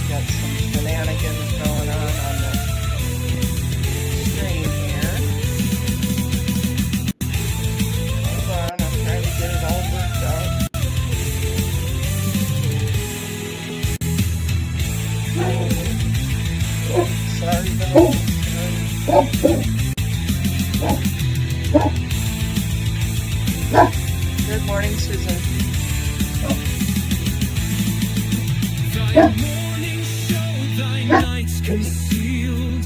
Got some shenanigans going on the screen here. Hold on, I'm trying to get it all worked out. Sorry guys. Good morning, Susan. Thy morning show, thy nights concealed,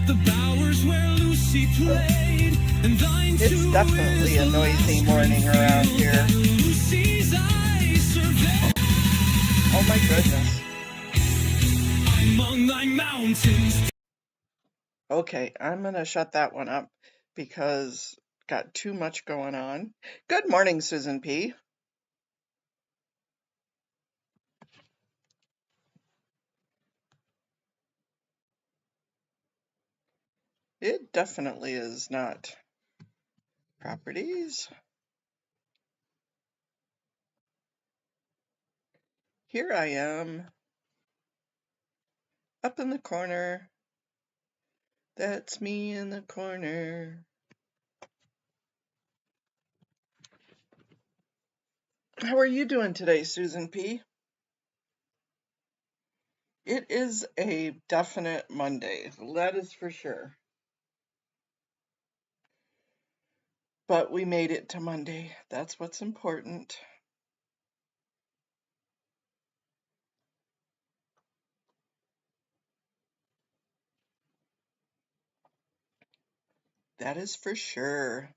the bowers where Lucy played, and thine It's too definitely is a the noisy last morning green around field here. that Lucy's eyes survey. Oh my goodness. Among thy mountains. Okay, I'm gonna shut that one up because got too much going on. Good morning, Susan P. It definitely is not. Properties. Here I am, up in the corner. That's me in the corner. How are you doing today, Susan P? It is a definite Monday, that is for sure. But we made it to Monday. That's what's important. That is for sure.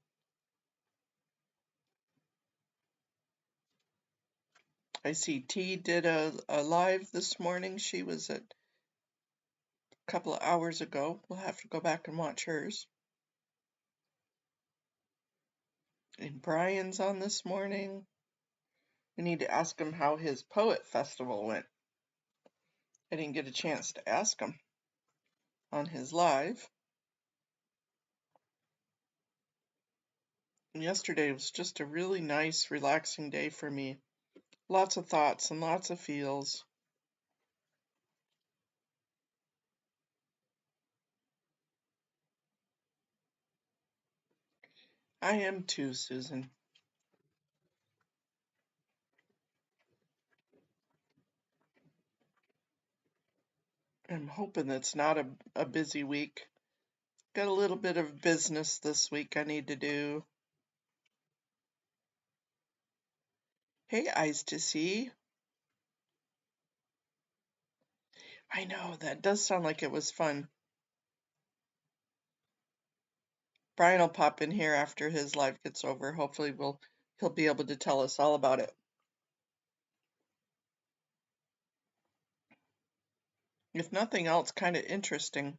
I see T did a live this morning. She was at a couple of hours ago. We'll have to go back and watch hers. And Brian's on this morning. We need to ask him how his poet festival went. I didn't get a chance to ask him on his live. And yesterday was just a really nice, relaxing day for me. Lots of thoughts and lots of feels. I am too, Susan. I'm hoping it's not a busy week. Got a little bit of business this week I need to do. Hey, Eyes to See. I know, that does sound like it was fun. Brian will pop in here after his live gets over. Hopefully he'll be able to tell us all about it. If nothing else, kind of interesting.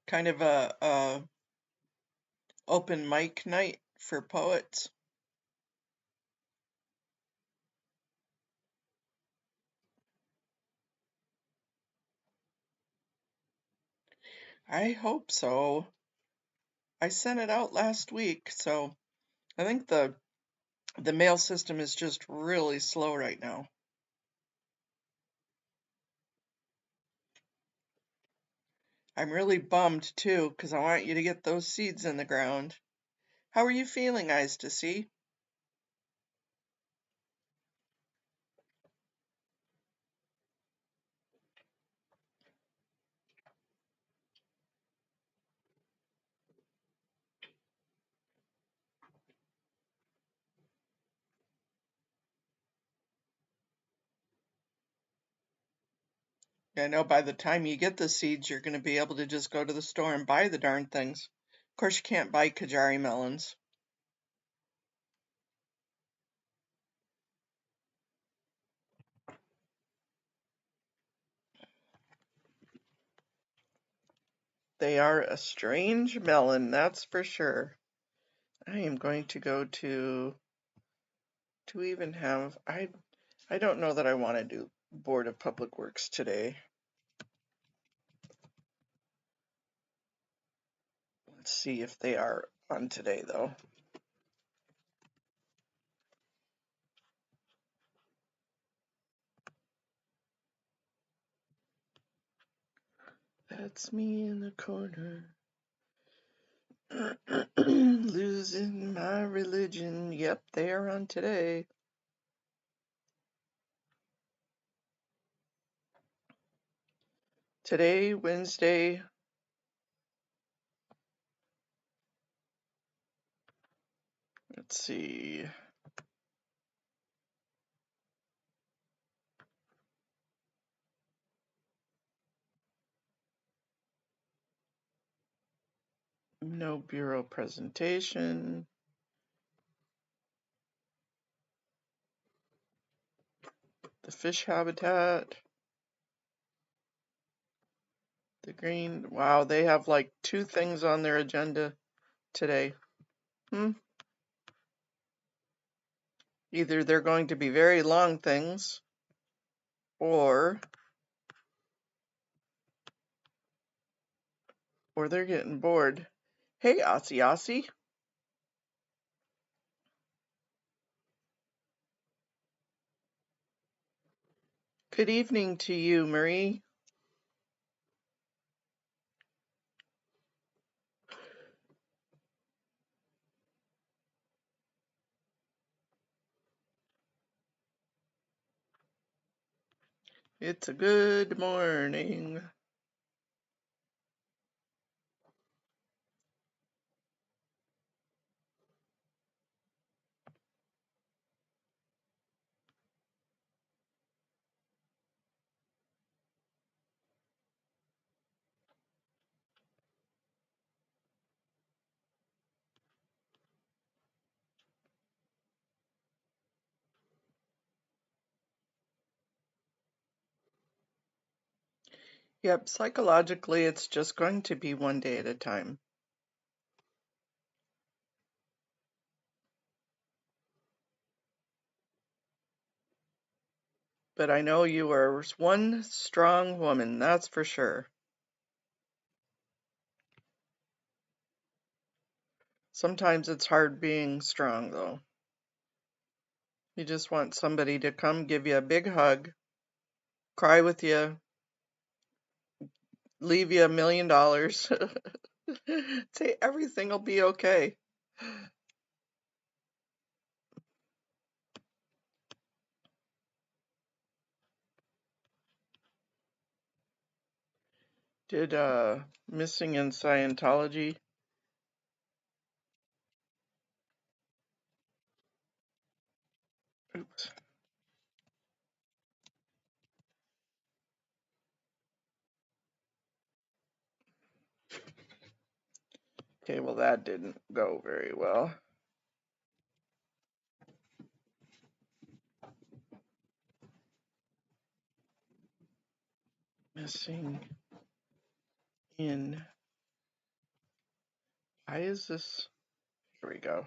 Kind of a open mic night for poets. I hope so. I sent it out last week, so I think the mail system is just really slow right now. I'm really bummed too, because I want you to get those seeds in the ground. How are you feeling, Eyes to See? I know by the time you get the seeds, you're going to be able to just go to the store and buy the darn things. Of course, you can't buy Kajari melons. They are a strange melon, that's for sure. I am going to go to even have, I don't know that I want to Board of Public Works today. Let's see if they are on today, though. That's me in the corner. Losing my religion. Yep, they are on today. Today, Wednesday. Let's see. No bureau presentation. The fish habitat. The green. Wow, they have like 2 things on their agenda today. Either they're going to be very long things, or they're getting bored. Hey, Aussie Aussie. Good evening to you, Marie. It's a good morning. Yep, psychologically, it's just going to be one day at a time. But I know you are one strong woman, that's for sure. Sometimes it's hard being strong, though. You just want somebody to come give you a big hug, cry with you, leave you $1 million, say everything will be okay. Did Missing in Scientology? Oops. Okay, well that didn't go very well. Missing in. Why is this? Here we go.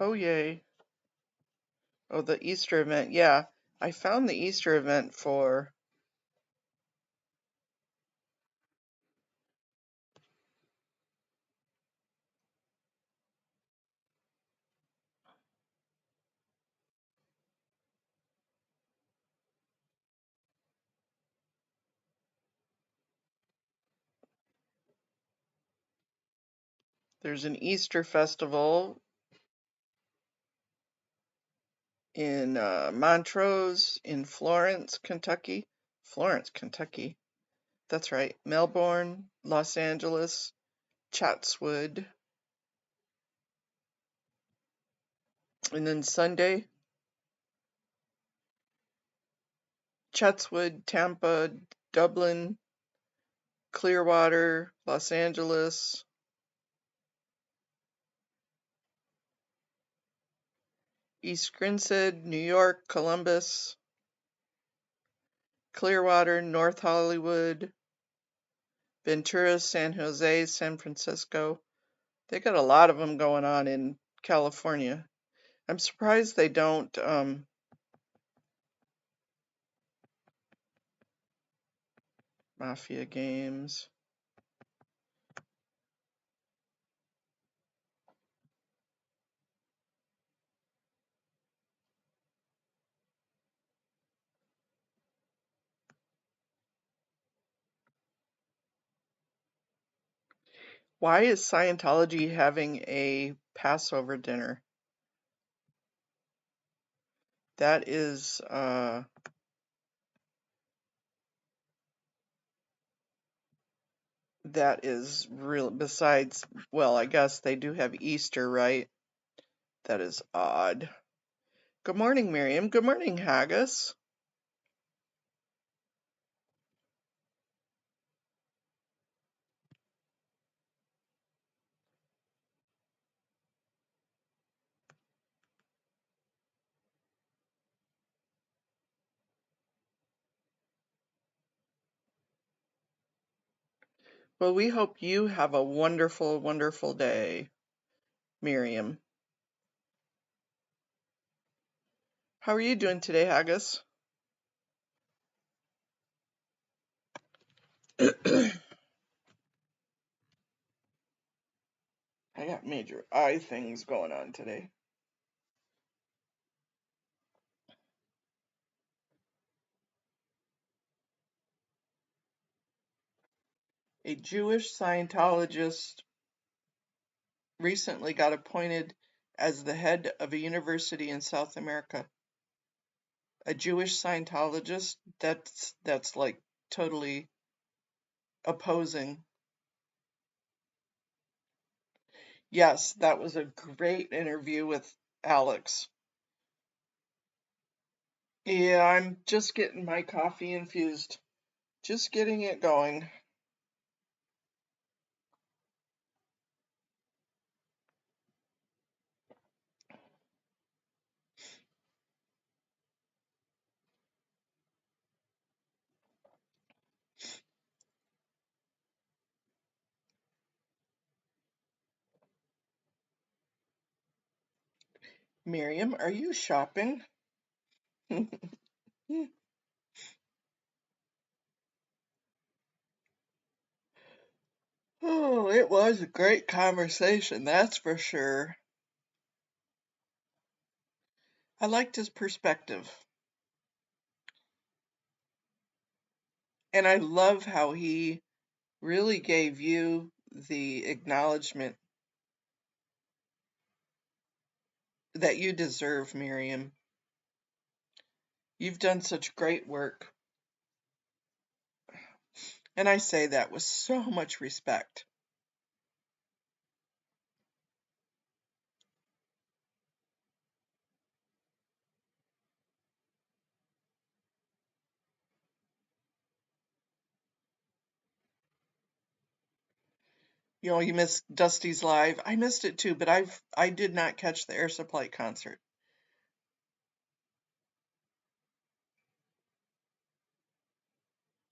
Oh, yay. Oh, the Easter event. Yeah, I found the Easter event for. There's an Easter festival in Montrose, in Florence, Kentucky. Florence, Kentucky. That's right. Melbourne, Los Angeles, Chatswood. And then Sunday, Chatswood, Tampa, Dublin, Clearwater, Los Angeles. East Grinstead, New York, Columbus, Clearwater, North Hollywood, Ventura, San Jose, San Francisco. They got a lot of them going on in California. I'm surprised they don't Mafia games. Why is Scientology having a Passover dinner? That is real. Besides, well, I guess they do have Easter, right? That is odd. Good morning, Miriam. Good morning, Haggis. Well, we hope you have a wonderful, wonderful day, Miriam. How are you doing today, Haggis? I got major eye things going on today. A Jewish Scientologist recently got appointed as the head of a university in South America. A Jewish Scientologist, that's like totally opposing. Yes, that was a great interview with Alex. Yeah, I'm just getting my coffee infused. Just getting it going. Miriam, are you shopping? Oh, it was a great conversation, that's for sure. I liked his perspective. And I love how he really gave you the acknowledgement that you deserve, Miriam. You've done such great work. And I say that with so much respect. You know, you missed Dusty's live. I missed it too, but I did not catch the Air Supply concert.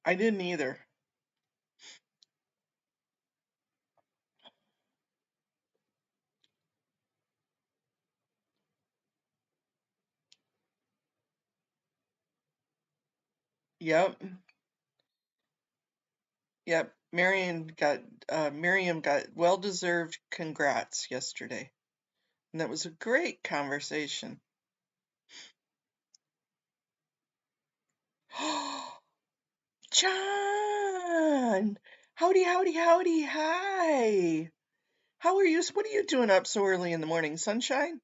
I didn't either. Yep. Yep. Miriam got well-deserved congrats yesterday. And that was a great conversation. John! Howdy, howdy, howdy, hi! How are you? What are you doing up so early in the morning? Sunshine?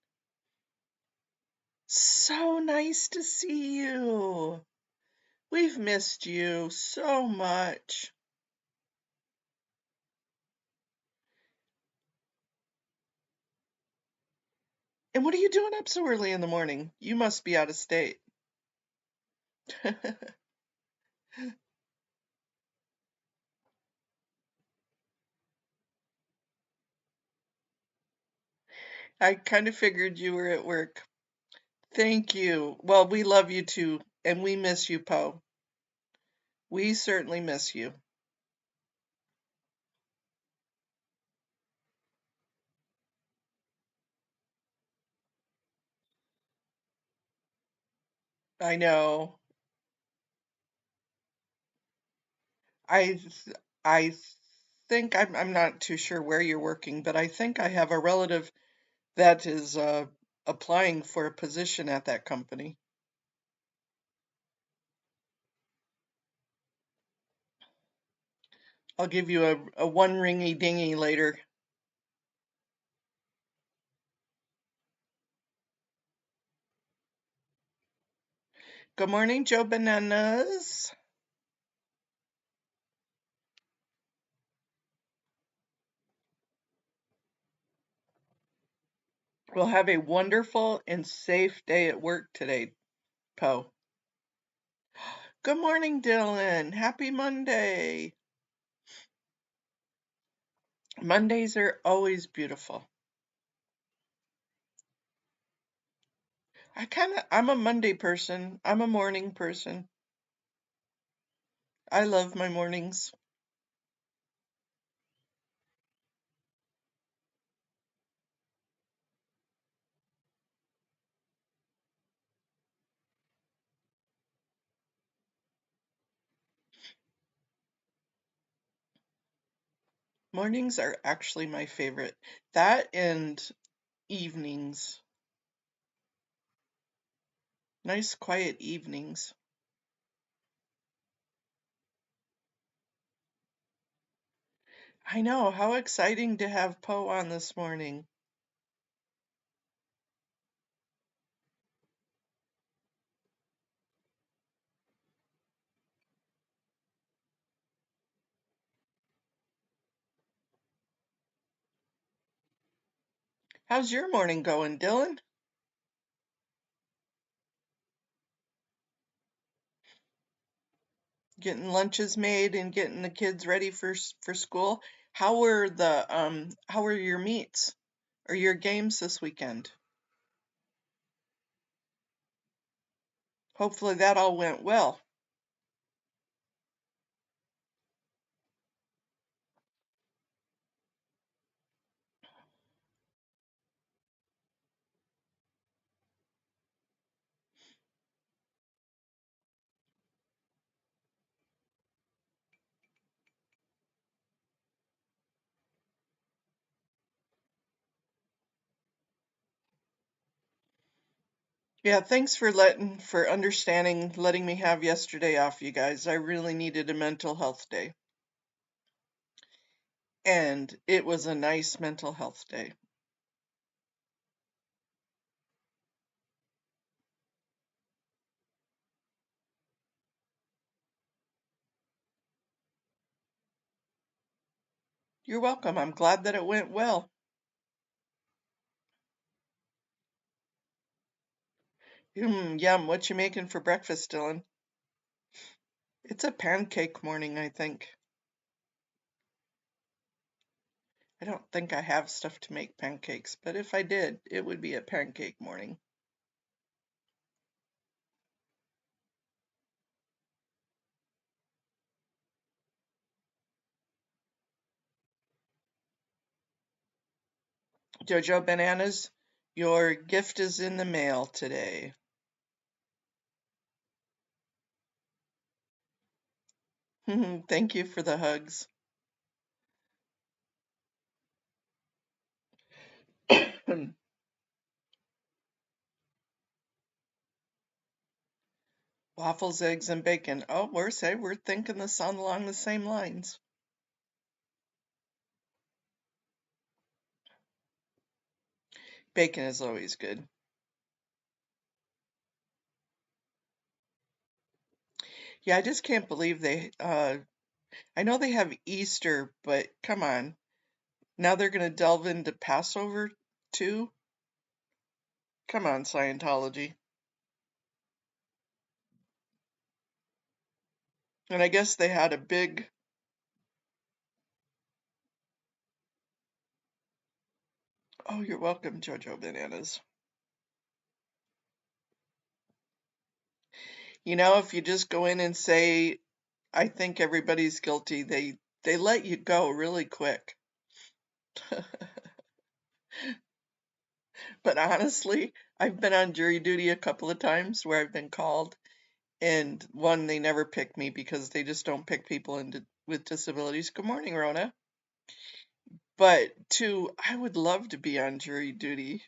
So nice to see you. We've missed you so much. And what are you doing up so early in the morning? You must be out of state. I kind of figured you were at work. Thank you. Well, we love you too, and we miss you, Poe. We certainly miss you. I know. I I think I'm not too sure where you're working, but I think I have a relative that is applying for a position at that company. I'll give you a one ringy dingy later. Good morning, Joe Bananas. We'll have a wonderful and safe day at work today, Poe. Good morning, Dylan. Happy Monday. Mondays are always beautiful. I'm a Monday person. I'm a morning person. I love my mornings. Mornings are actually my favorite. That and evenings. Nice quiet evenings. I know, how exciting to have Poe on this morning. How's your morning going, Dylan? Getting lunches made and getting the kids ready for school. How were your meets or your games this weekend? Hopefully that all went well. Yeah, thanks for understanding, letting me have yesterday off, you guys. I really needed a mental health day. And it was a nice mental health day. You're welcome. I'm glad that it went well. Yum. What you making for breakfast, Dylan? It's a pancake morning, I think. I don't think I have stuff to make pancakes, but if I did, it would be a pancake morning. Jojo Bananas, your gift is in the mail today. Thank you for the hugs. Waffles, eggs, and bacon. Oh, we're thinking this on along the same lines. Bacon is always good. Yeah, I just can't believe I know they have Easter, but come on. Now they're going to delve into Passover too? Come on, Scientology. And I guess they had a big, oh, you're welcome, Jojo Bananas. If you just go in and say, I think everybody's guilty, they let you go really quick. But honestly, I've been on jury duty a couple of times where I've been called, and one, they never pick me because they just don't pick people with disabilities. Good morning, Rona. But two, I would love to be on jury duty.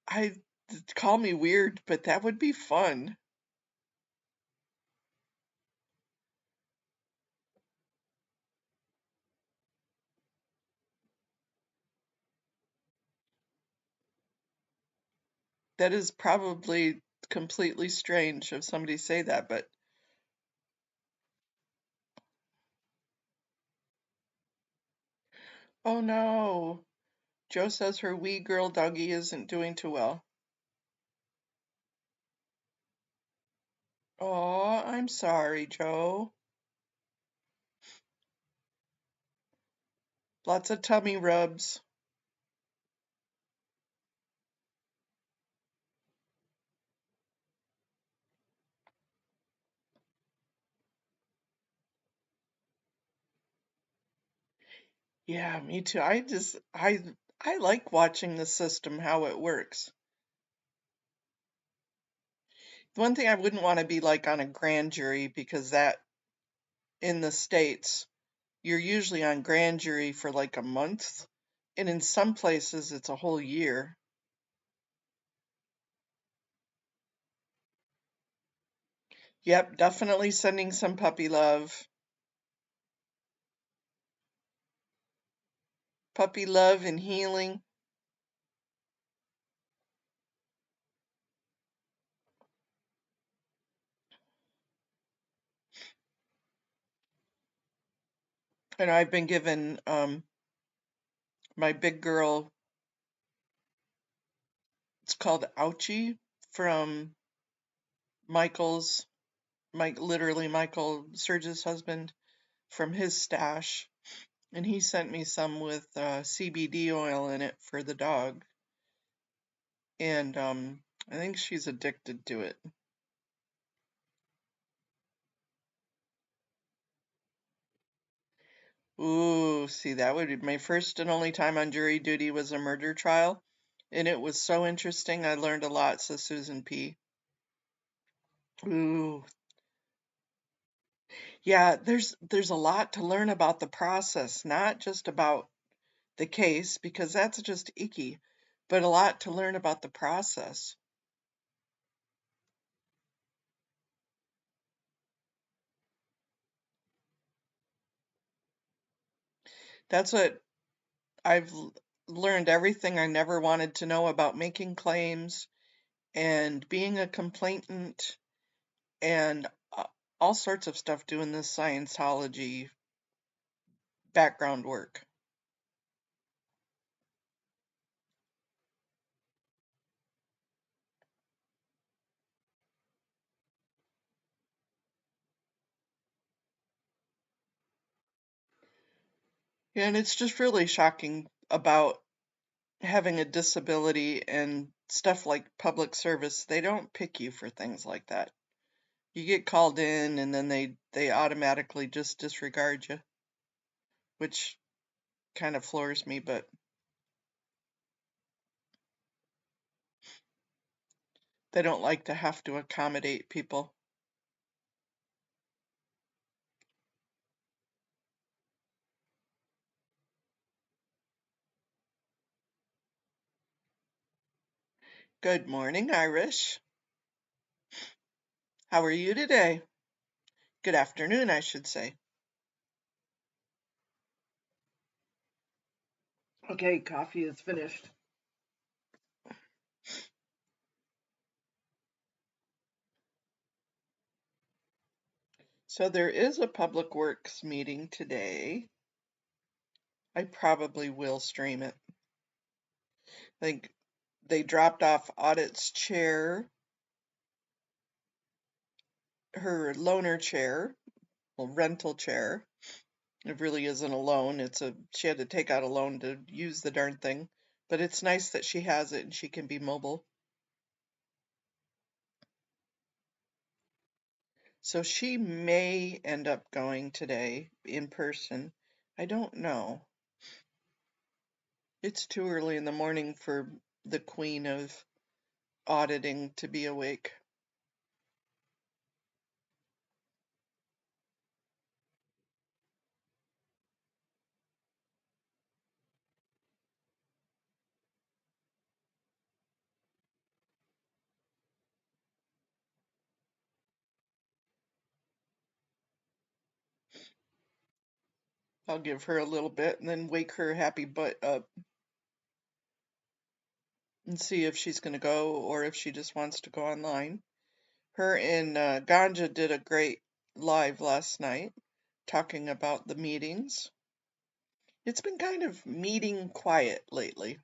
I call me weird, but that would be fun. That is probably completely strange of somebody say that, but oh no. Joe says her wee girl doggy isn't doing too well. Oh, I'm sorry, Joe. Lots of tummy rubs. Yeah, me too. I like watching the system, how it works. The one thing I wouldn't want to be like on a grand jury because that in the States, you're usually on grand jury for like a month, and in some places it's a whole year. Yep, definitely sending some puppy love. Puppy love and healing. And I've been given my big girl, it's called Ouchie from Michael's, literally Michael Serge's husband, from his stash. And he sent me some with CBD oil in it for the dog. And I think she's addicted to it. Ooh, see, that would be my first and only time on jury duty was a murder trial. And it was so interesting. I learned a lot, says Susan P. Ooh, yeah, there's a lot to learn about the process, not just about the case, because that's just icky, but a lot to learn about the process. That's what learned everything I never wanted to know about making claims and being a complainant and all sorts of stuff doing this Scientology background work. And it's just really shocking about having a disability and stuff like public service. They don't pick you for things like that. You get called in and then they automatically just disregard you, which kind of floors me, but they don't like to have to accommodate people. Good morning, Irish. How are you today? Good afternoon, I should say. Okay, coffee is finished. So there is a public works meeting today. I probably will stream it. I think they dropped off Audit's chair, her loaner chair, well, rental chair. It really isn't a loan. She had to take out a loan to use the darn thing. But it's nice that she has it and she can be mobile. So she may end up going today in person. I don't know. It's too early in the morning for the queen of auditing to be awake. I'll give her a little bit and then wake her happy butt up and see if she's going to go or if she just wants to go online. Her and Ganja did a great live last night talking about the meetings. It's been kind of meeting quiet lately.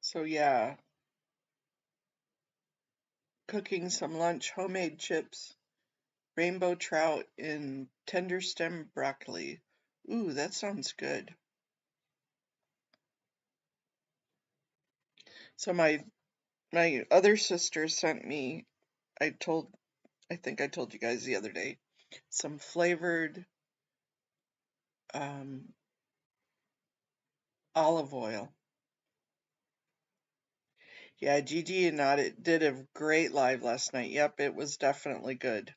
So yeah, cooking some lunch, homemade chips, rainbow trout, and tender stem broccoli. Ooh, that sounds good. So my other sister sent me, I think I told you guys the other day, some flavored um, olive oil. Yeah, Gigi and Audit did a great live last night. Yep, it was definitely good.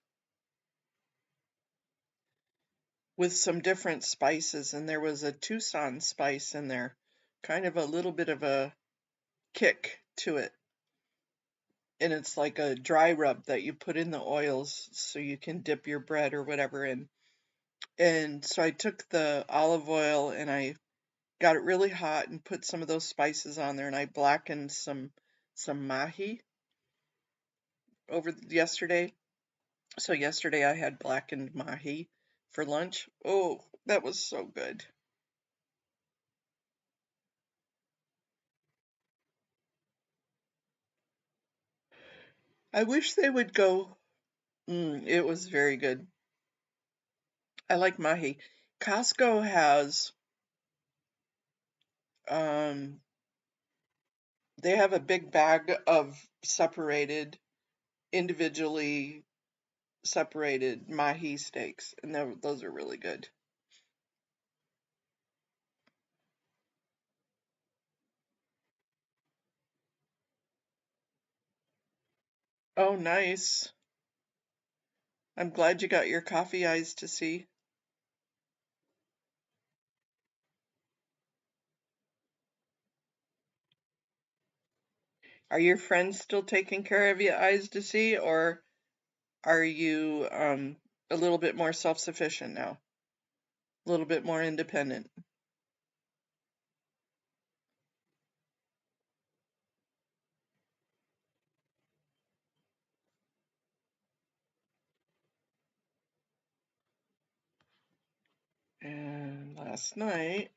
With some different spices, and there was a Tucson spice in there. Kind of a little bit of a kick to it. And it's like a dry rub that you put in the oils so you can dip your bread or whatever in. And so I took the olive oil and I got it really hot and put some of those spices on there, and I blackened some mahi over yesterday. So yesterday I had blackened mahi for lunch. Oh, that was so good. I wish they would go. It was very good. I like mahi. Costco has um they have a big bag of separated, individually separated mahi steaks, and those are really good. Oh, nice. I'm glad you got your coffee eyes to see. Are your friends still taking care of you, eyes to see, or are you a little bit more self-sufficient now? A little bit more independent? And last night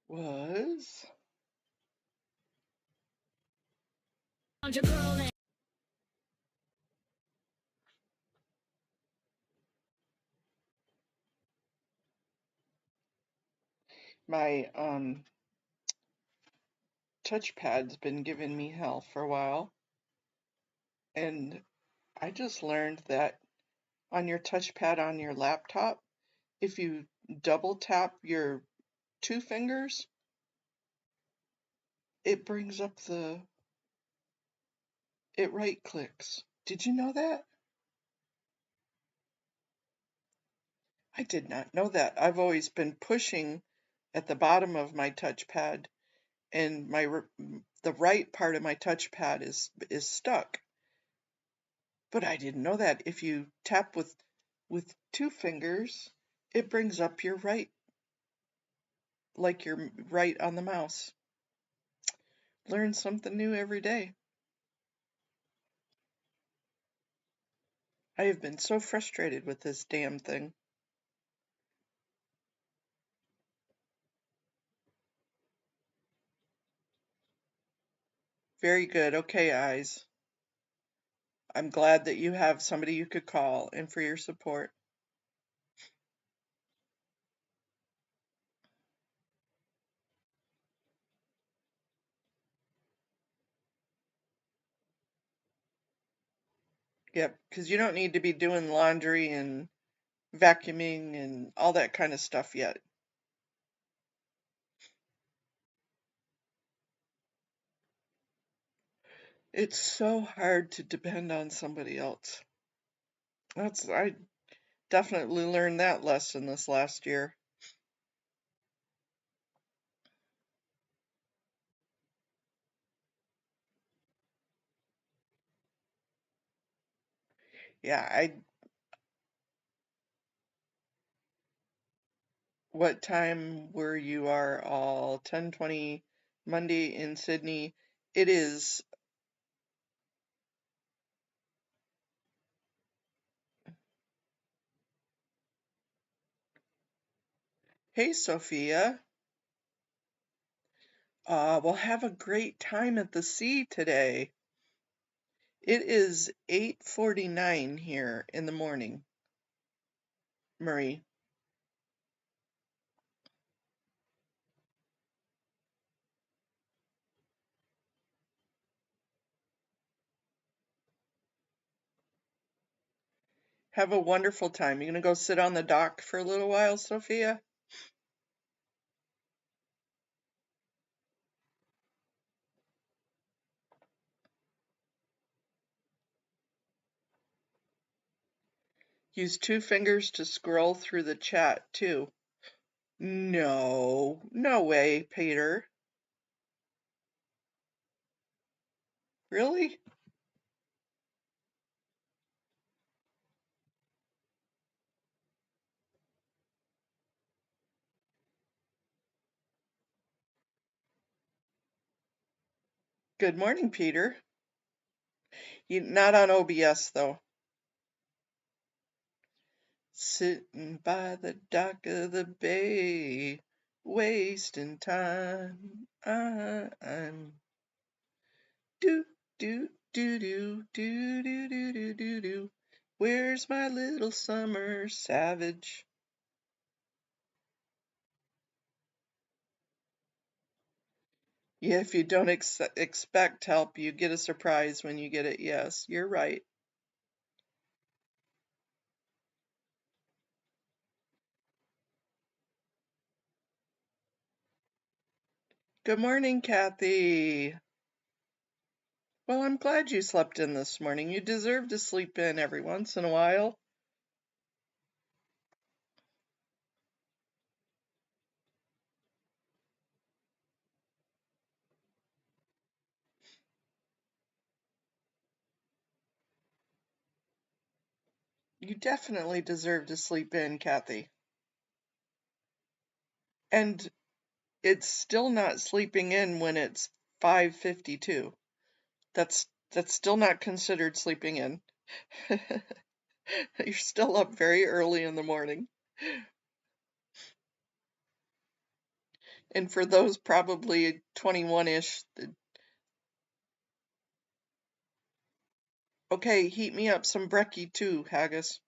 was my touchpad's been giving me hell for a while, and I just learned that on your touchpad on your laptop, if you double tap your two fingers, it brings up it right clicks. Did you know that? I did not know that. I've always been pushing at the bottom of my touchpad, and the right part of my touchpad is stuck. But I didn't know that if you tap with two fingers, it brings up your right, like your right on the mouse. Learn something new every day. I have been so frustrated with this damn thing. Very good. Okay, eyes. I'm glad that you have somebody you could call and for your support. Yep, because you don't need to be doing laundry and vacuuming and all that kind of stuff yet. It's so hard to depend on somebody else. I definitely learned that lesson this last year. Yeah, what time were you are all 10:20 Monday in Sydney? It is. Hey, Sophia. We'll have a great time at the sea today. It is 8:49 here in the morning, Marie. Have a wonderful time. You gonna go sit on the dock for a little while, Sophia? Use two fingers to scroll through the chat, too. No, no way, Peter. Really? Good morning, Peter. Not on OBS, though. Sitting by the dock of the bay, wasting time. I'm do do do do do do do do do do. Where's my little summer savage? Yeah, if you don't expect help, you get a surprise when you get it. Yes, you're right. Good morning, Kathy. Well, I'm glad you slept in this morning. You deserve to sleep in every once in a while. You definitely deserve to sleep in, Kathy. And it's still not sleeping in when it's 5:52. That's still not considered sleeping in. You're still up very early in the morning. And for those probably 21-ish, okay, heat me up some brekkie too, Haggis.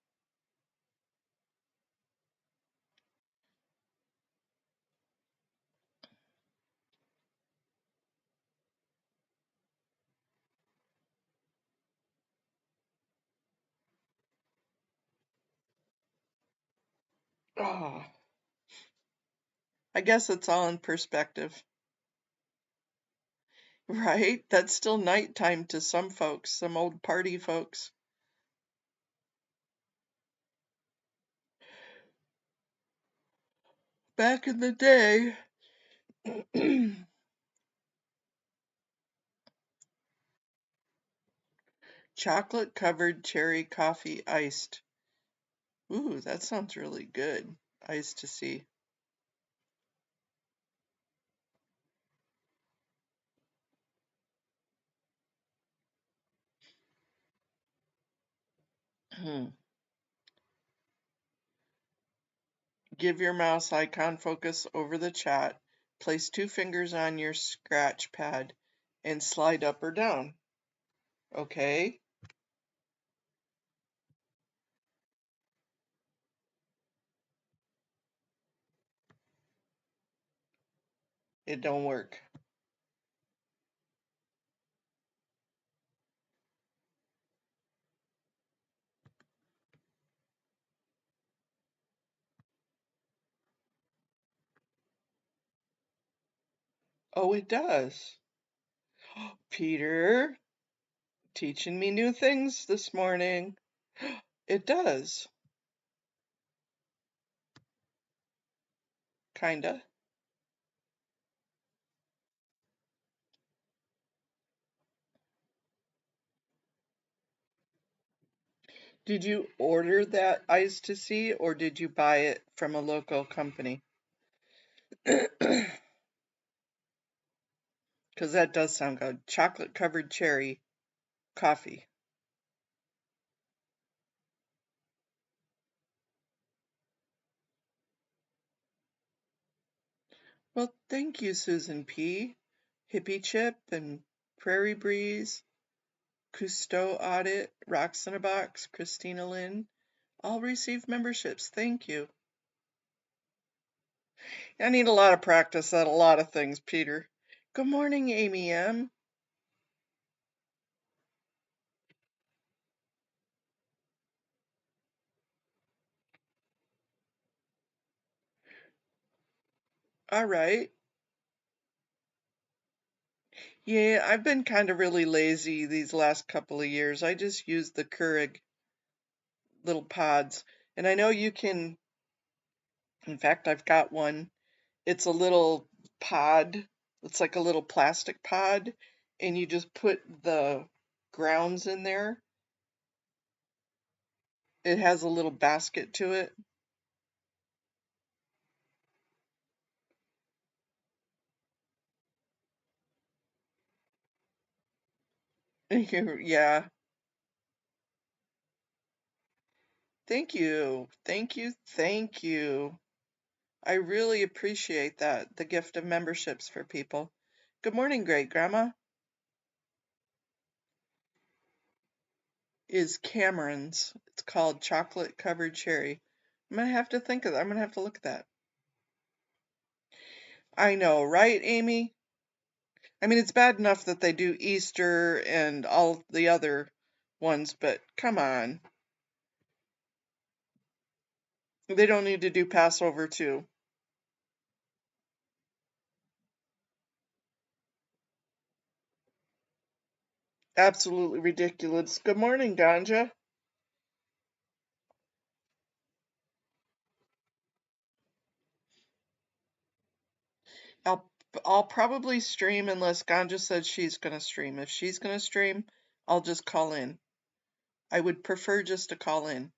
Oh, I guess it's all in perspective, right? That's still nighttime to some folks, some old party folks. Back in the day, chocolate covered cherry coffee iced. Ooh, that sounds really good. Iced to see. Give your mouse icon focus over the chat. Place 2 fingers on your scratch pad and slide up or down. Okay. It don't work. Oh, it does. Peter, teaching me new things this morning. It does. Kinda. Did you order that ice to see or did you buy it from a local company? Because that does sound good. Chocolate covered cherry coffee. Well, thank you, Susan P., Hippie Chip, and Prairie Breeze, Cousteau Audit, Rocks in a Box, Christina Lynn. All received memberships. Thank you. I need a lot of practice at a lot of things, Peter. Good morning, Amy M. All right. Yeah, I've been kind of really lazy these last couple of years. I just use the Keurig little pods. And I know you can, in fact, I've got one. It's a little pod. It's like a little plastic pod, and you just put the grounds in there. It has a little basket to it. Yeah. Thank you. Thank you. Thank you. I really appreciate that, the gift of memberships for people. Good morning, Great Grandma. Is Cameron's. It's called Chocolate Covered Cherry. I'm gonna have to think of that. I'm gonna have to look at that. I know, right, Amy? I mean, it's bad enough that they do Easter and all the other ones, but come on. They don't need to do Passover too. Absolutely ridiculous. Good morning, Ganja. I'll I'll probably stream unless Ganja says she's gonna stream. If she's gonna stream, I'll just call in. I would prefer just to call in.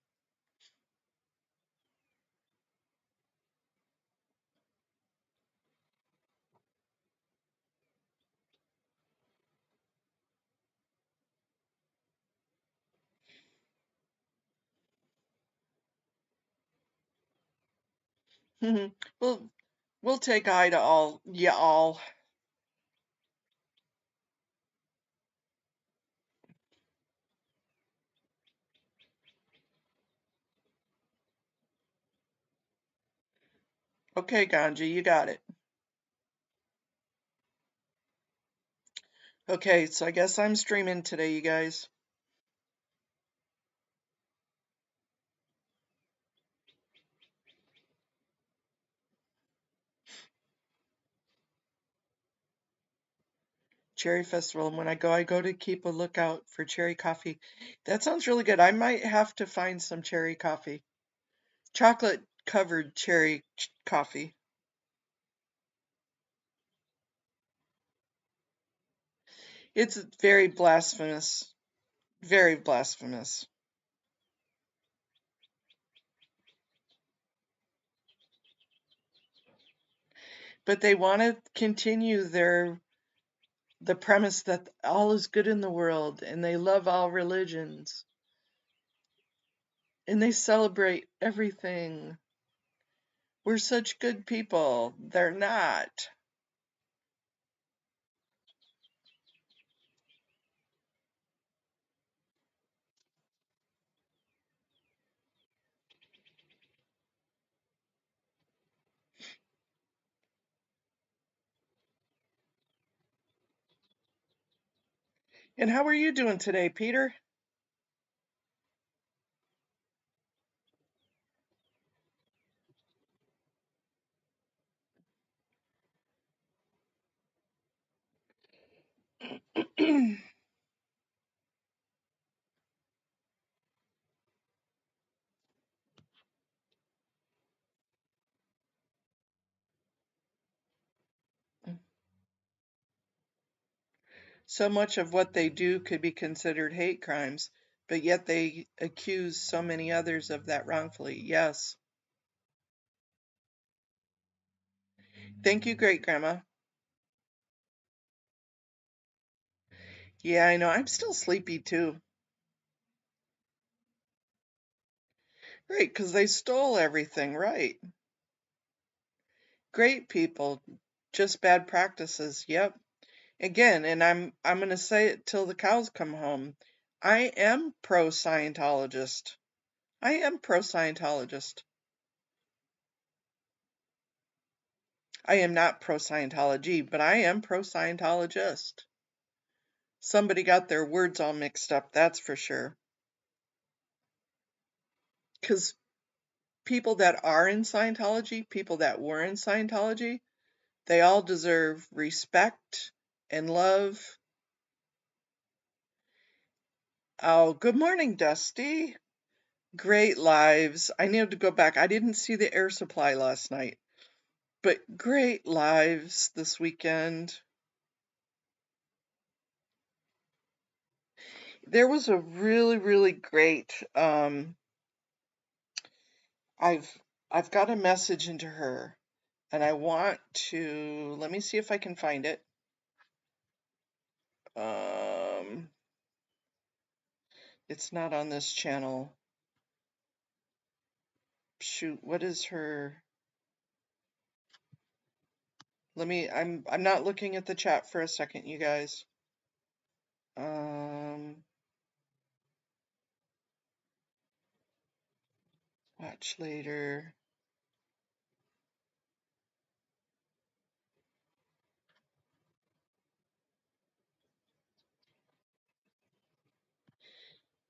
we'll we'll take eye to all. Yeah, all. Okay, Ganja, you got it. Okay, so I guess I'm streaming today, you guys. Cherry Festival, and when I go to keep a lookout for cherry coffee. That sounds really good. I might have to find some cherry coffee. Chocolate covered cherry coffee. It's very blasphemous. Very blasphemous. But they want to continue the premise that all is good in the world and they love all religions. And they celebrate everything. We're such good people. They're not. And how are you doing today, Peter? So much of what they do could be considered hate crimes, but yet they accuse so many others of that wrongfully. Yes. Thank you, great grandma. Yeah, I know. I'm still sleepy too. Right, because they stole everything, right? Great people, just bad practices. Yep. Again, and I'm going to say it till the cows come home. I am pro Scientologist. I am pro Scientologist. I am not pro Scientology, but I am pro Scientologist. Somebody got their words all mixed up, that's for sure. Because people that are in Scientology, people that were in Scientology, they all deserve respect and love. Oh, good morning, Dusty. Great lives. I needed to go back. I didn't see the air supply last night, but great lives this weekend. There was a really, really great. I've I've got a message into her, and I want to. Let me see if I can find it. Um, it's not on this channel. Shoot, what is her? Let me. I'm not looking at the chat for a second, you guys. Um, watch later.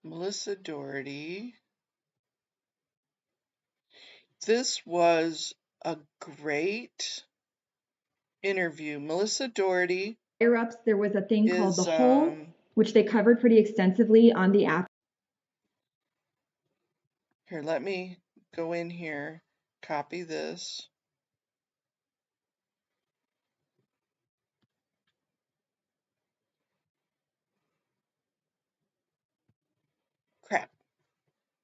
Melissa Doherty. This was a great interview. Melissa Doherty higher ups, there was a thing called the is Hole, which they covered pretty extensively on the app. here, let me go in here, copy this. Crap.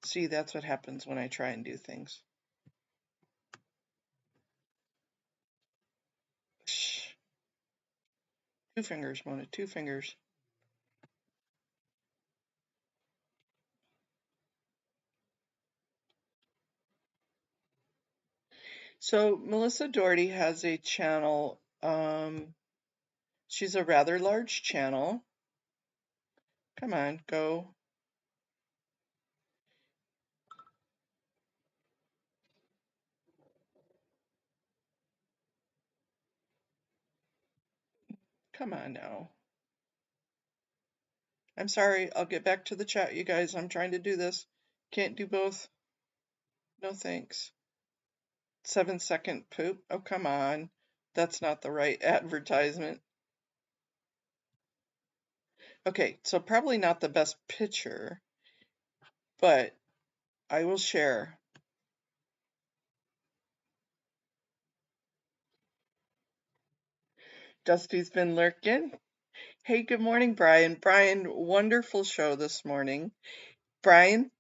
See, that's what happens when I try and do things. Shh. Two fingers, Mona, two fingers. So Melissa Doherty has a channel. She's a rather large channel. Come on, go. Come on now. I'm sorry, I'll get back to the chat, you guys. I'm trying to do this. Can't do both. No thanks. 7-second poop. Oh, come on. That's not the right advertisement. Okay, so probably not the best picture, but I will share. Dusty's been lurking. Hey, good morning, Brian. Brian, wonderful show this morning. Brian,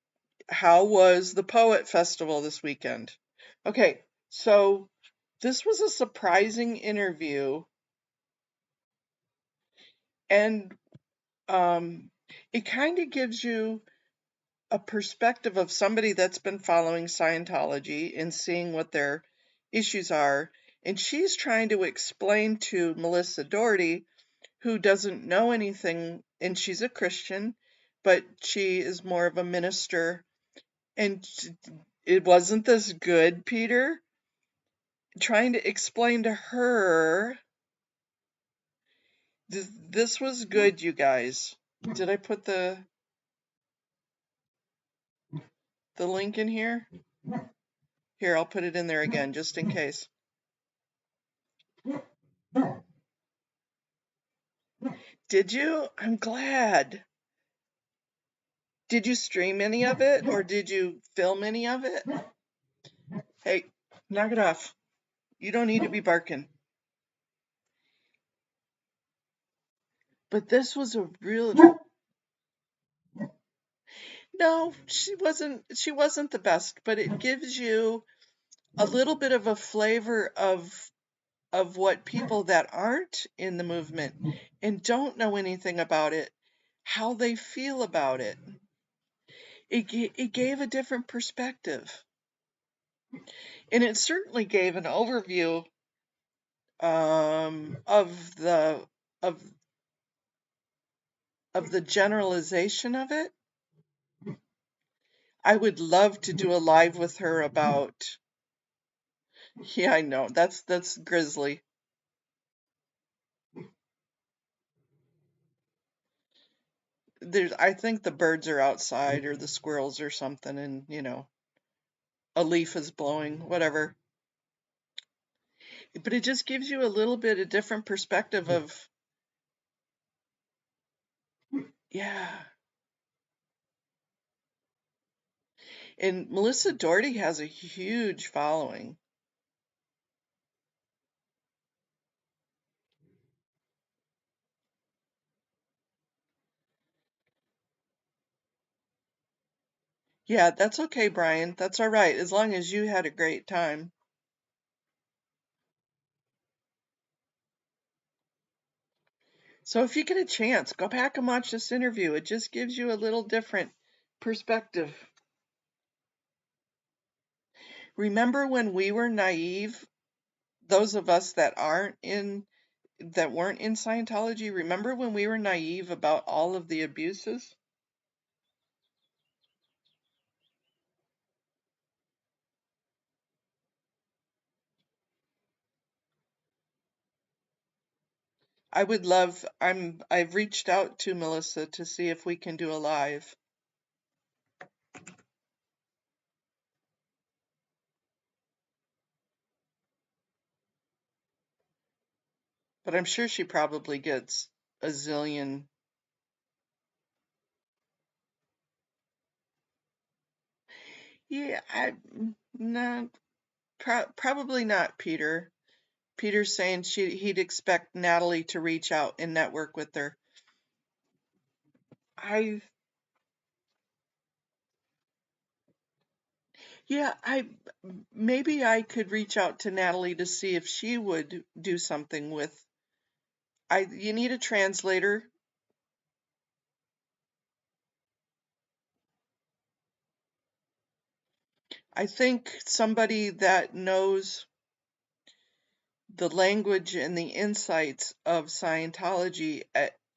how was the Poet Festival this weekend? Okay, so this was a surprising interview, and it kind of gives you a perspective of somebody that's been following Scientology and seeing what their issues are. And she's trying to explain to Melissa Doherty, who doesn't know anything, and she's a Christian, but she is more of a minister. And it wasn't this good, Peter? Trying to explain to her. This was good, you guys. Did I put the link in here? Here, I'll put it in there again, just in case. Did you? I'm glad. Did you stream any of it, or did you film any of it? Hey, knock it off. You don't need to be barking. But this was a real... No, she wasn't the best, but it gives you a little bit of a flavor of what people that aren't in the movement and don't know anything about it, how they feel about it. It gave a different perspective. And it certainly gave an overview of the generalization of it. I would love to do a live with her about... Yeah, I know. That's grisly. I think the birds are outside, or the squirrels or something, and a leaf is blowing, whatever. But it just gives you a little bit of different perspective of... Yeah. And Melissa Doherty has a huge following. Yeah, that's okay, Brian. That's all right, as long as you had a great time. So if you get a chance, go back and watch this interview. It just gives you a little different perspective. Remember when we were naive, those of us that weren't in Scientology, remember when we were naive about all of the abuses? I've reached out to Melissa to see if we can do a live. But I'm sure she probably gets a zillion. Yeah, probably not, Peter. Peter's saying he'd expect Natalie to reach out and network with her. Maybe I could reach out to Natalie to see if she would do something with... You need a translator. I think somebody that knows the language and the insights of Scientology,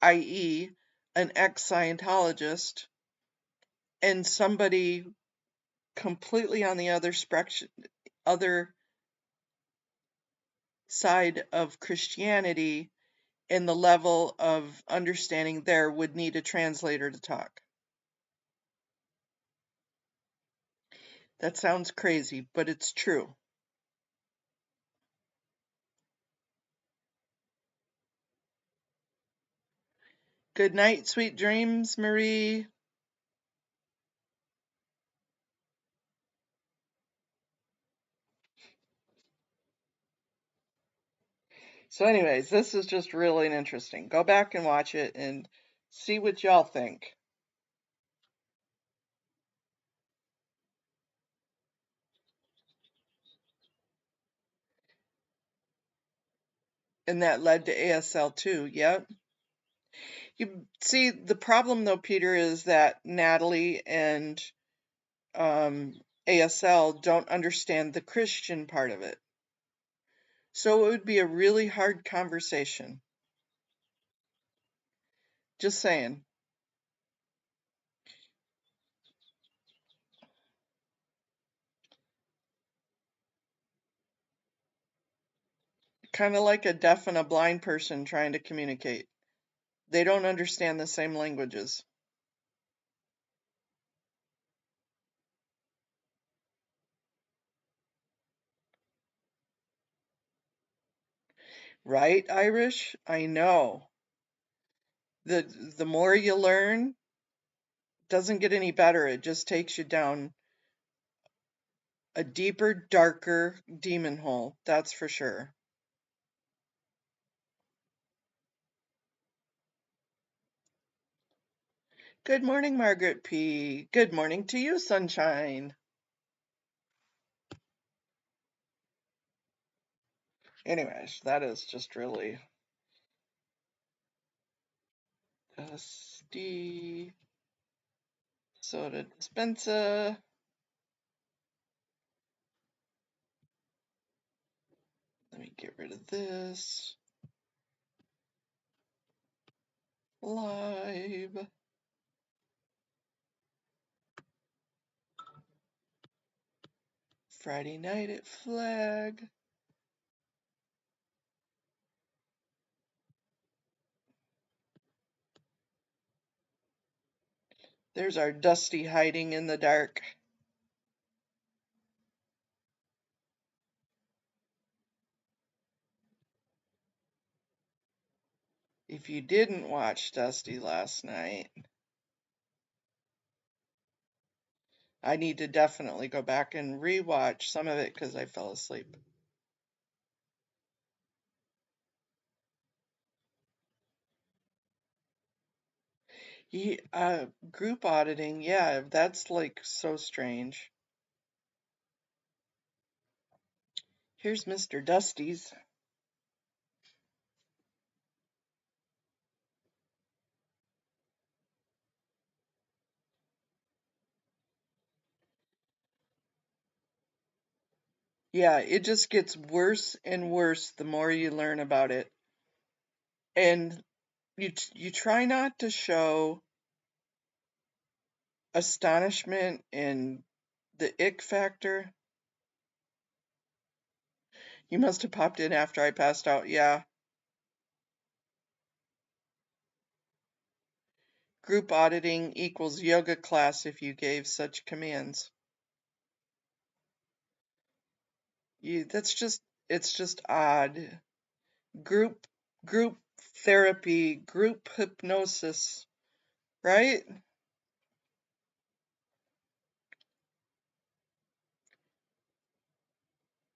i.e., an ex-Scientologist, and somebody completely on the other side of Christianity, and the level of understanding there, would need a translator to talk. That sounds crazy, but it's true. Good night, sweet dreams, Marie. So anyways, this is just really interesting. Go back and watch it and see what y'all think. And that led to ASL too, yep. You see, the problem though, Peter, is that Natalie and ASL don't understand the Christian part of it. So it would be a really hard conversation. Just saying. Kind of like a deaf and a blind person trying to communicate. They don't understand the same languages. Right, Irish? I know. The more you learn, doesn't get any better. It just takes you down a deeper, darker demon hole. That's for sure. Good morning, Margaret P. Good morning to you, Sunshine. Anyways, that is just really dusty soda dispenser. Let me get rid of this. Live. Friday night at Flag. There's our Dusty hiding in the dark. If you didn't watch Dusty last night, I need to definitely go back and rewatch some of it because I fell asleep. Group auditing, yeah, that's like so strange. Here's Mr. Dusty's. Yeah, it just gets worse and worse the more you learn about it. And you try not to show astonishment and the ick factor. You must have popped in after I passed out. Yeah. Group auditing equals yoga class if you gave such commands. It's just odd. Group therapy, group hypnosis, right?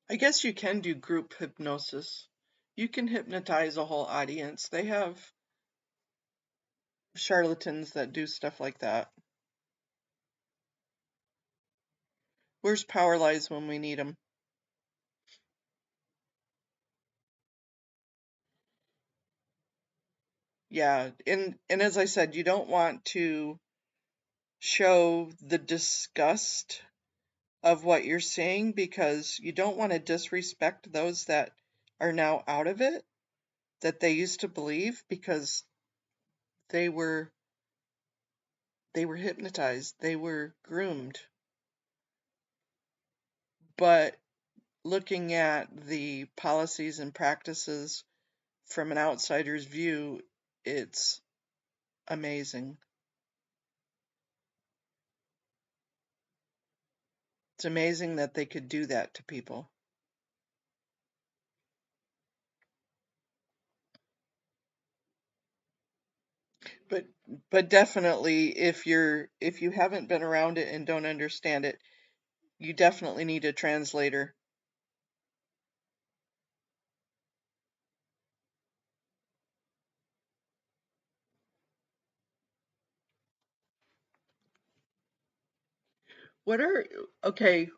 I guess you can do group hypnosis. You can hypnotize a whole audience. They have charlatans that do stuff like that. Where's Power Lies when we need them? Yeah, and as I said, you don't want to show the disgust of what you're saying because you don't want to disrespect those that are now out of it that they used to believe because they were hypnotized, they were groomed. But looking at the policies and practices from an outsider's view, it's amazing. It's amazing that they could do that to people. But definitely if you haven't been around it and don't understand it, you definitely need a translator. What are okay,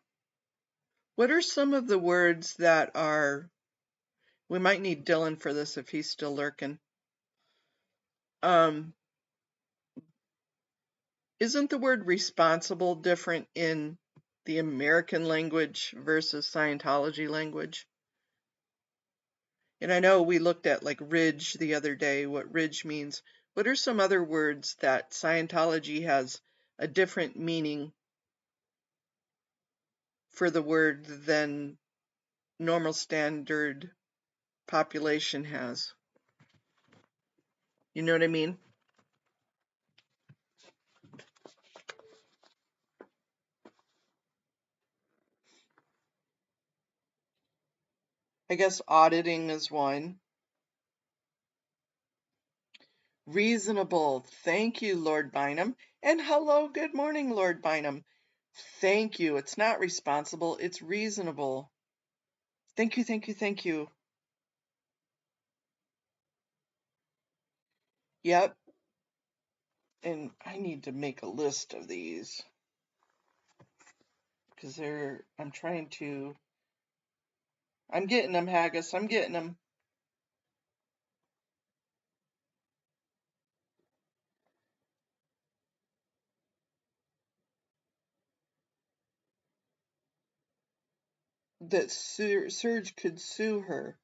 what are some of the words that are we might need Dylan for this if he's still lurking. Isn't the word responsible different in the American language versus Scientology language? And I know we looked at like ridge the other day, what ridge means. What are some other words that Scientology has a different meaning for the word than normal standard population has? You know what I mean? I guess auditing is one. Reasonable. Thank you, Lord Bynum. And hello, good morning, Lord Bynum. Thank you. It's not responsible, it's reasonable. Thank you, thank you, thank you. Yep. And I need to make a list of these because I'm getting them, Haggis. I'm getting them. That Serge could sue her.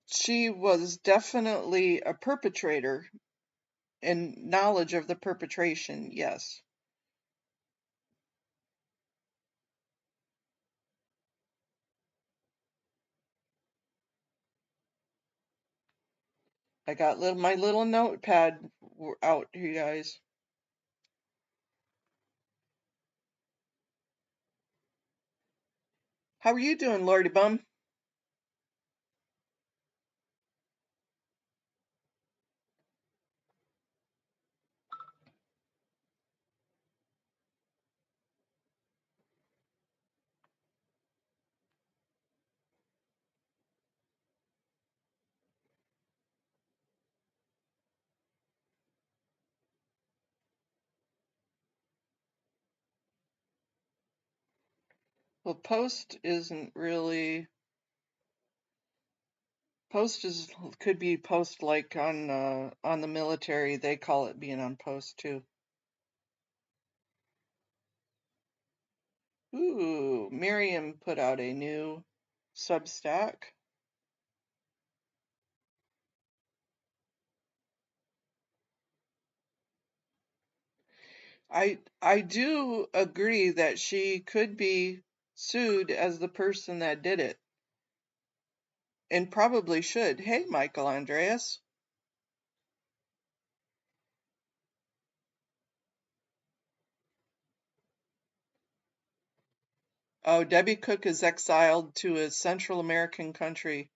She was definitely a perpetrator and knowledge of the perpetration, yes. I got my little notepad out here, guys. How are you doing, Lordy Bum? Well, post isn't really post could be post like on the military. They call it being on post too. Ooh, Miriam put out a new Substack. I do agree that she could be sued as the person that did it, and probably should. Hey, Michael Andreas. Oh, Debbie Cook is exiled to a Central American country.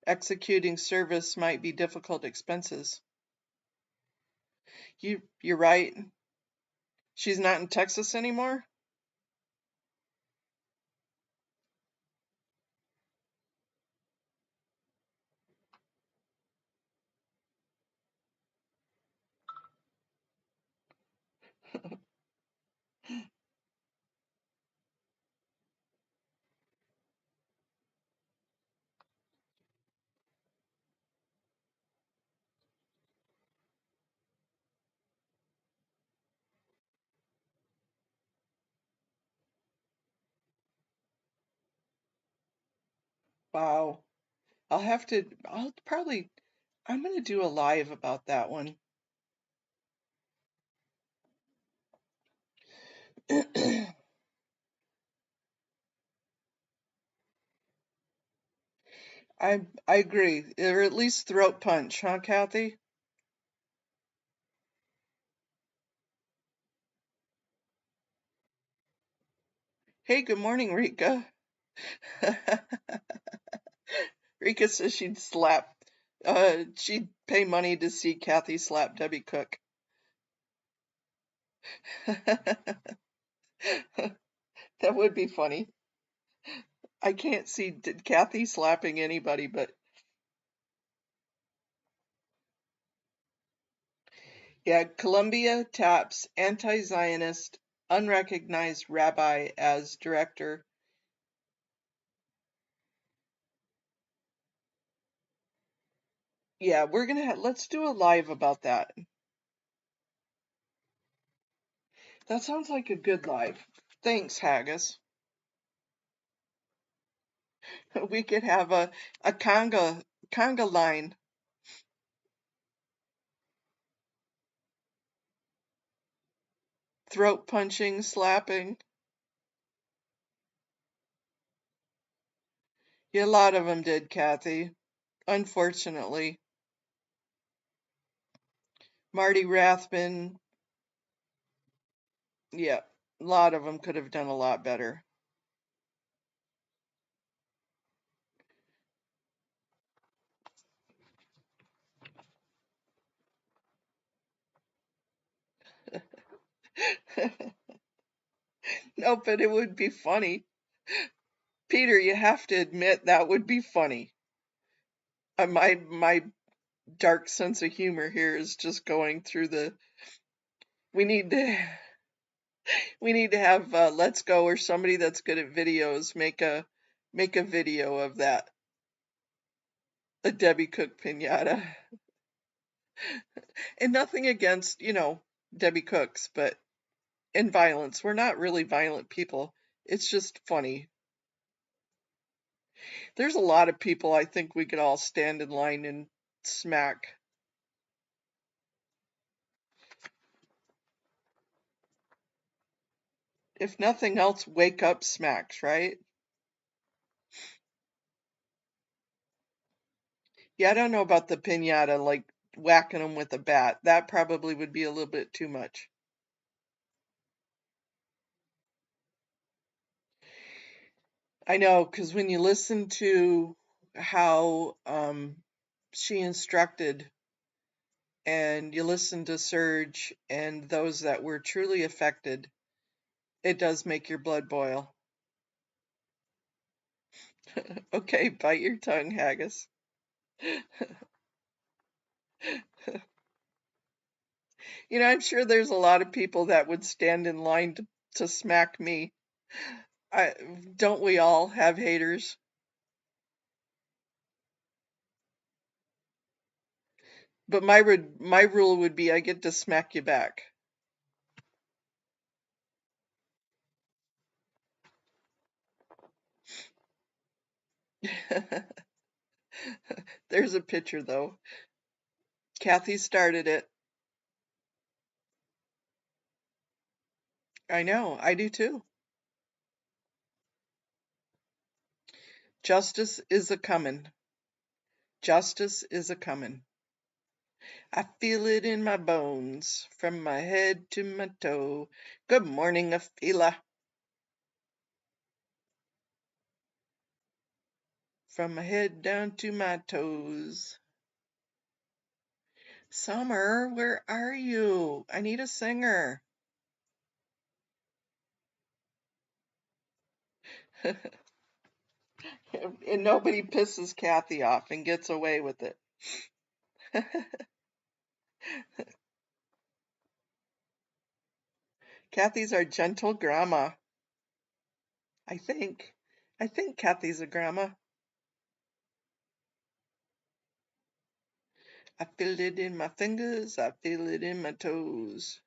Executing service might be difficult expenses. You're right. She's not in Texas anymore? Wow. I'm gonna do a live about that one. I agree. Or at least throat punch, huh, Kathy? Hey, good morning, Rika. Rika says she'd pay money to see Kathy slap Debbie Cook. That would be funny. I can't see Kathy slapping anybody, but yeah, Columbia taps anti-Zionist unrecognized rabbi as director. Yeah, we're gonna let's do a live about that. That sounds like a good live. Thanks, Haggis. We could have a conga line. Throat punching, slapping. Yeah, a lot of them did, Kathy. Unfortunately. Marty Rathman, yeah, a lot of them could have done a lot better. No, but it would be funny. Peter, you have to admit that would be funny. My dark sense of humor here is just going through the. We need to we need to have Let's Go or somebody that's good at videos make a video of that. A Debbie Cook pinata. And nothing against, Debbie Cooks, but in violence. We're not really violent people. It's just funny. There's a lot of people I think we could all stand in line and smack. If nothing else, wake up smacks, right? Yeah, I don't know about the pinata, like whacking them with a bat. That probably would be a little bit too much. I know, because when you listen to how she instructed, and you listen to Serge and those that were truly affected, it does make your blood boil. Okay, bite your tongue, Haggis. I'm sure there's a lot of people that would stand in line to smack me. I, don't we all have haters? But my rule would be I get to smack you back. There's a picture though. Kathy started it. I know, I do too. Justice is a comin'. Justice is a comin'. I feel it in my bones, from my head to my toe. Good morning, Afila. From my head down to my toes. Summer, where are you? I need a singer. And nobody pisses Kathy off and gets away with it. Kathy's our gentle grandma. I think. I think Kathy's a grandma. I feel it in my fingers, I feel it in my toes.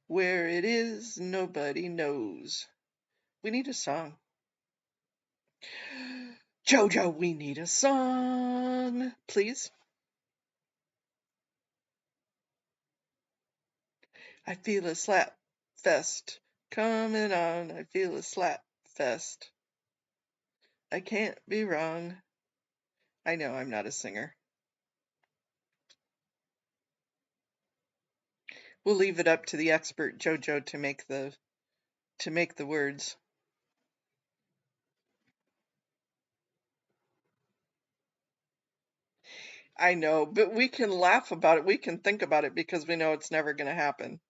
Where it is, nobody knows. We need a song. Jojo, we need a song, please. I feel a slap fest coming on. I feel a slap fest. I can't be wrong. I know I'm not a singer. We'll leave it up to the expert Jojo to make the words. I know, but we can laugh about it. We can think about it because we know it's never going to happen.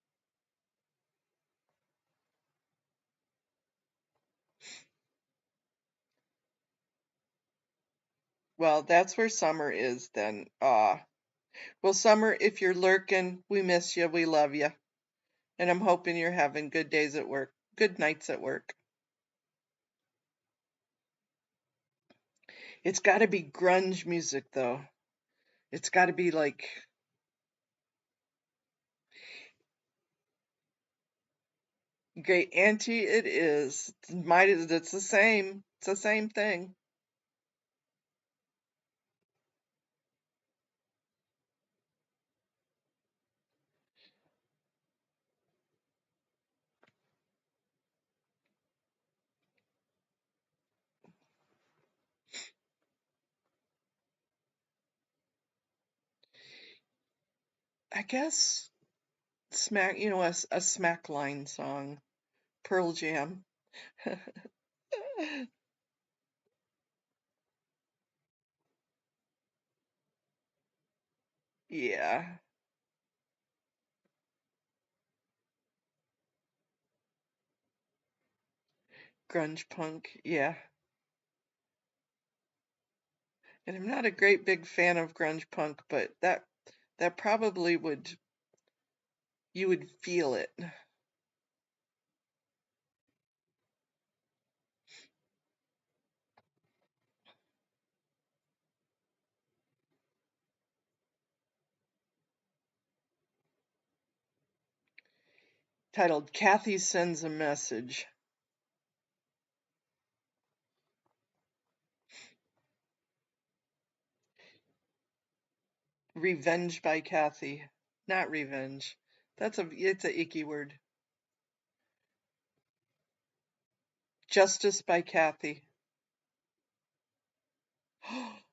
Well, that's where Summer is then. Well, Summer, if you're lurking, we miss you. We love you. And I'm hoping you're having good days at work, good nights at work. It's got to be grunge music, though. It's got to be like Great Auntie. It is. It's the same. It's the same thing. I guess smack. A smack line song. Pearl Jam. Yeah. Grunge punk. Yeah. And I'm not a great big fan of grunge punk, but that probably would you would feel it. Titled Kathy Sends a Message. Revenge by Kathy. Not revenge. It's a icky word. Justice by Kathy.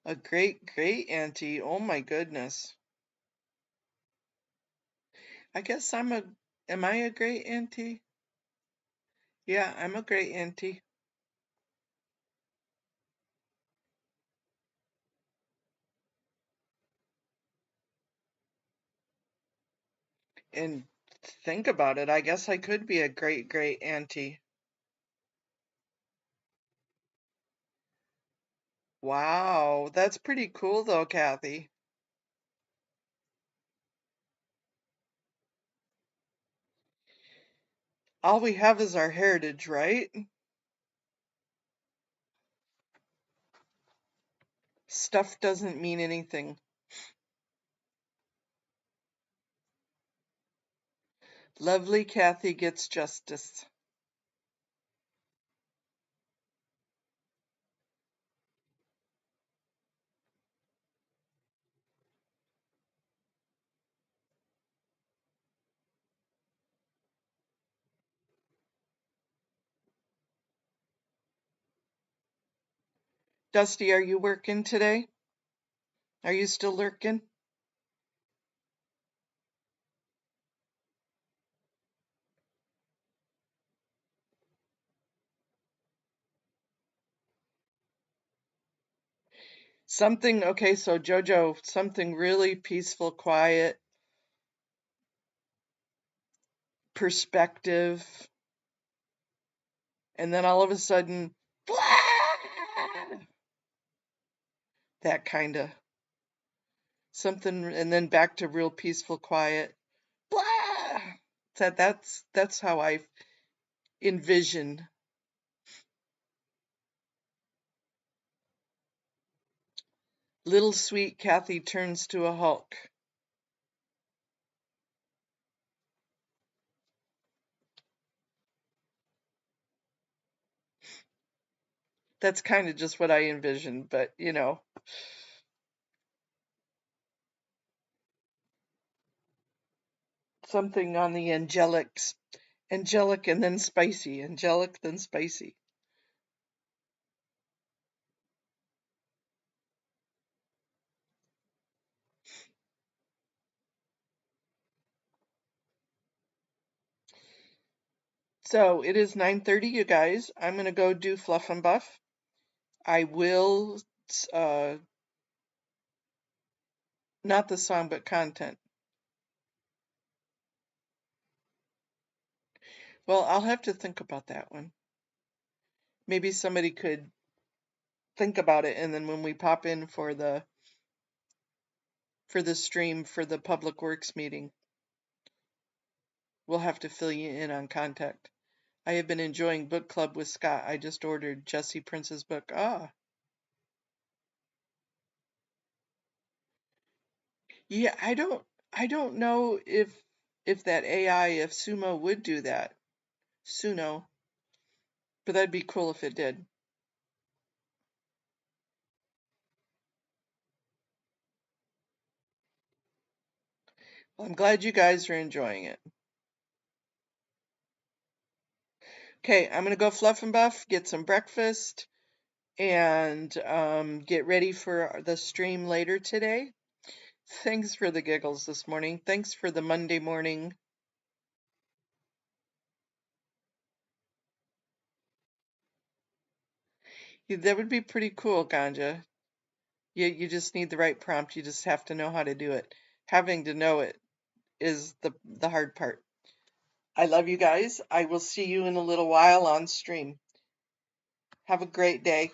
A great auntie. Oh my goodness. I guess am I a great auntie? Yeah, I'm a great auntie. And think about it, I guess I could be a great auntie. Wow, that's pretty cool though, Kathy. All we have is our heritage, right? Stuff doesn't mean anything. Lovely Kathy gets justice. Dusty, are you working today? Are you still lurking? Okay, so Jojo, something really peaceful, quiet, perspective, and then all of a sudden, that kind of something, and then back to real peaceful, quiet. That's how I envision. Little sweet Kathy turns to a Hulk. That's kind of just what I envisioned, but something on the angelic and then spicy, angelic then spicy. So it is 9:30, you guys. I'm gonna go do fluff and buff. I will, uh, not the song, but content. Well, I'll have to think about that one. Maybe somebody could think about it, and then when we pop in for the stream for the public works meeting, we'll have to fill you in on contact. I have been enjoying book club with Scott. I just ordered Jesse Prince's book. Ah, Yeah, I don't know if that AI, if Sumo would do that. Suno. But that'd be cool if it did. Well, I'm glad you guys are enjoying it. Okay, I'm gonna go fluff and buff, get some breakfast, and get ready for the stream later today. Thanks for the giggles this morning. Thanks for the Monday morning. Yeah, that would be pretty cool, Ganja. You just need the right prompt. You just have to know how to do it. Having to know it is the hard part. I love you guys. I will see you in a little while on stream. Have a great day.